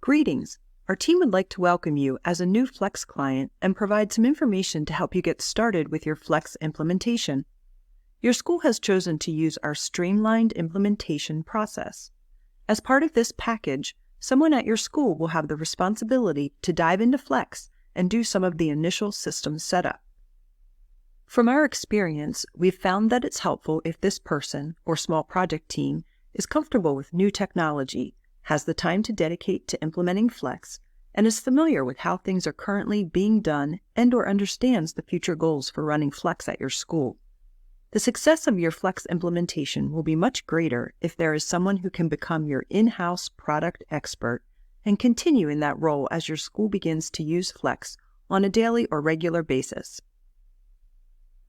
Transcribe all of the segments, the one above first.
Greetings! Our team would like to welcome you as a new Flex client and provide some information to help you get started with your Flex implementation. Your school has chosen to use our Streamlined implementation process. As part of this package, someone at your school will have the responsibility to dive into Flex and do some of the initial system setup. From our experience, we've found that it's helpful if this person or small project team is comfortable with new technology, has the time to dedicate to implementing Flex, and is familiar with how things are currently being done and/or understands the future goals for running Flex at your school. The success of your Flex implementation will be much greater if there is someone who can become your in-house product expert and continue in that role as your school begins to use Flex on a daily or regular basis.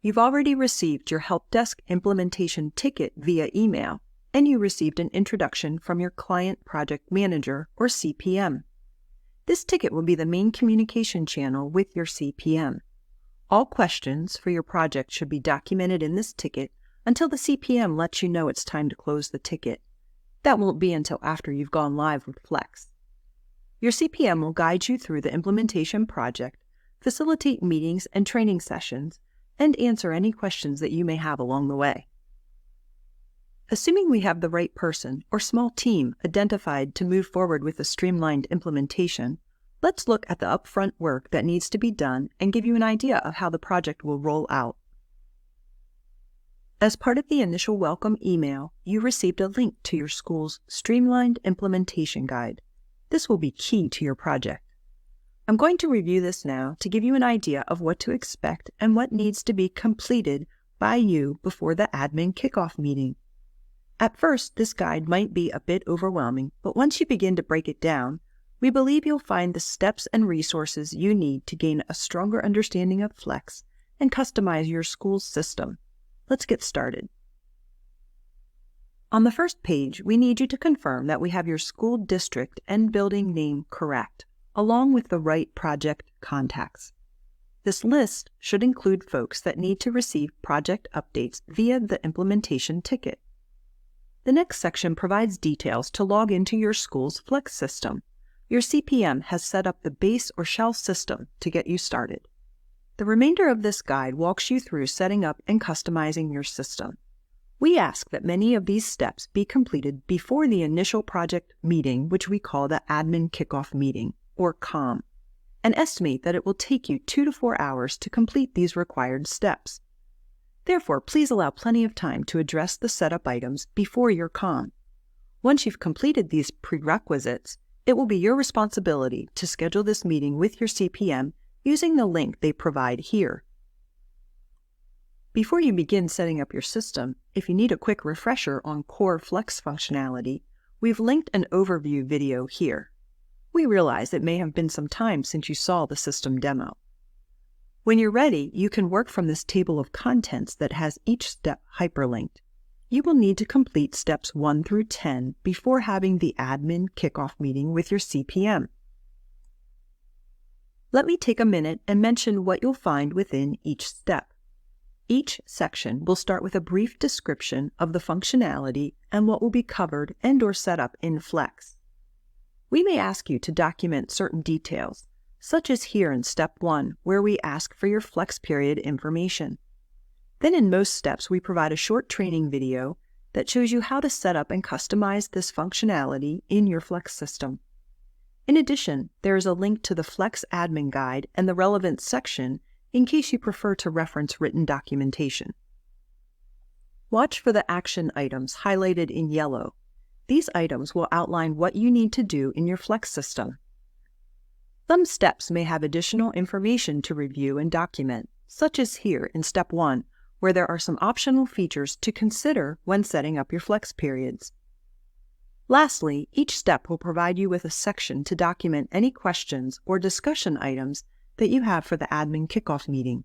You've already received your Help Desk implementation ticket via email, and you received an introduction from your Client Project Manager, or CPM. This ticket will be the main communication channel with your CPM. All questions for your project should be documented in this ticket until the CPM lets you know it's time to close the ticket. That won't be until after you've gone live with Flex. Your CPM will guide you through the implementation project, facilitate meetings and training sessions, and answer any questions that you may have along the way. Assuming we have the right person or small team identified to move forward with a streamlined implementation, let's look at the upfront work that needs to be done and give you an idea of how the project will roll out. As part of the initial welcome email, you received a link to your school's Streamlined Implementation Guide. This will be key to your project. I'm going to review this now to give you an idea of what to expect and what needs to be completed by you before the admin kickoff meeting. At first, this guide might be a bit overwhelming, but once you begin to break it down, we believe you'll find the steps and resources you need to gain a stronger understanding of Flex and customize your school's system. Let's get started. On the first page, we need you to confirm that we have your school district and building name correct, along with the right project contacts. This list should include folks that need to receive project updates via the implementation ticket. The next section provides details to log into your school's Flex system. Your CPM has set up the base or shell system to get you started. The remainder of this guide walks you through setting up and customizing your system. We ask that many of these steps be completed before the initial project meeting, which we call the Admin Kickoff Meeting, or COM, and estimate that it will take you 2 to 4 hours to complete these required steps. Therefore, please allow plenty of time to address the setup items before your COM. Once you've completed these prerequisites, it will be your responsibility to schedule this meeting with your CPM using the link they provide here. Before you begin setting up your system, if you need a quick refresher on core Flex functionality, we've linked an overview video here. We realize it may have been some time since you saw the system demo. When you're ready, you can work from this table of contents that has each step hyperlinked. You will need to complete steps 1 through 10 before having the admin kickoff meeting with your CPM. Let me take a minute and mention what you'll find within each step. Each section will start with a brief description of the functionality and what will be covered and/or set up in Flex. We may ask you to document certain details, such as here in Step 1, where we ask for your Flex period information. Then in most steps, we provide a short training video that shows you how to set up and customize this functionality in your Flex system. In addition, there is a link to the Flex admin guide and the relevant section in case you prefer to reference written documentation. Watch for the action items highlighted in yellow. These items will outline what you need to do in your Flex system. Some steps may have additional information to review and document, such as here in Step 1, where there are some optional features to consider when setting up your Flex periods. Lastly, each step will provide you with a section to document any questions or discussion items that you have for the admin kickoff meeting.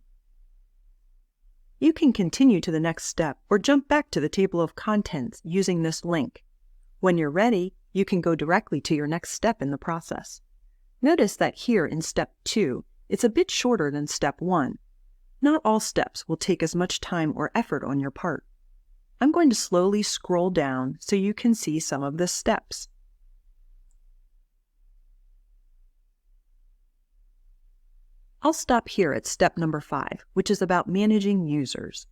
You can continue to the next step or jump back to the table of contents using this link. When you're ready, you can go directly to your next step in the process. Notice that here in Step 2, it's a bit shorter than Step 1. Not all steps will take as much time or effort on your part. I'm going to slowly scroll down so you can see some of the steps. I'll stop here at step number 5, which is about managing users.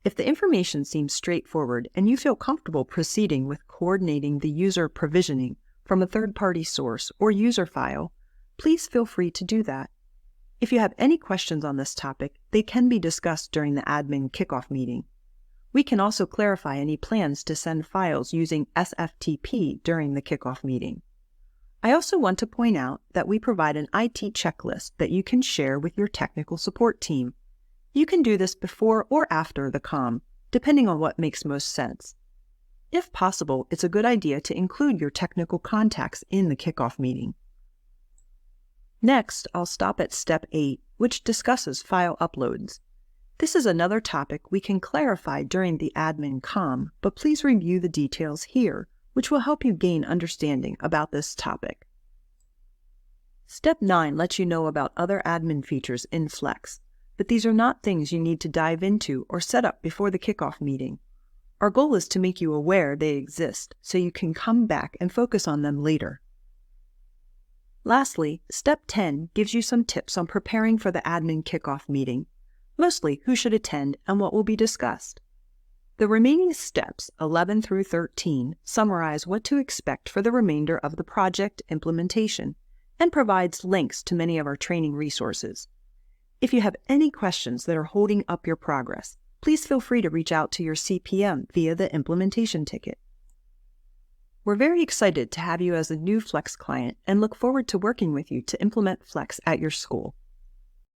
If the information seems straightforward and you feel comfortable proceeding with coordinating the user provisioning from a third-party source or user file, please feel free to do that. If you have any questions on this topic, they can be discussed during the admin kickoff meeting. We can also clarify any plans to send files using SFTP during the kickoff meeting. I also want to point out that we provide an IT checklist that you can share with your technical support team. You can do this before or after the comm, depending on what makes most sense. If possible, it's a good idea to include your technical contacts in the kickoff meeting. Next, I'll stop at step 8, which discusses file uploads. This is another topic we can clarify during the admin comm, but please review the details here, which will help you gain understanding about this topic. Step 9 lets you know about other admin features in Flex, but these are not things you need to dive into or set up before the kickoff meeting. Our goal is to make you aware they exist so you can come back and focus on them later. Lastly, step 10 gives you some tips on preparing for the admin kickoff meeting, mostly who should attend and what will be discussed. The remaining steps, 11 through 13, summarize what to expect for the remainder of the project implementation and provides links to many of our training resources. If you have any questions that are holding up your progress, please feel free to reach out to your CPM via the implementation ticket. We're very excited to have you as a new Flex client and look forward to working with you to implement Flex at your school.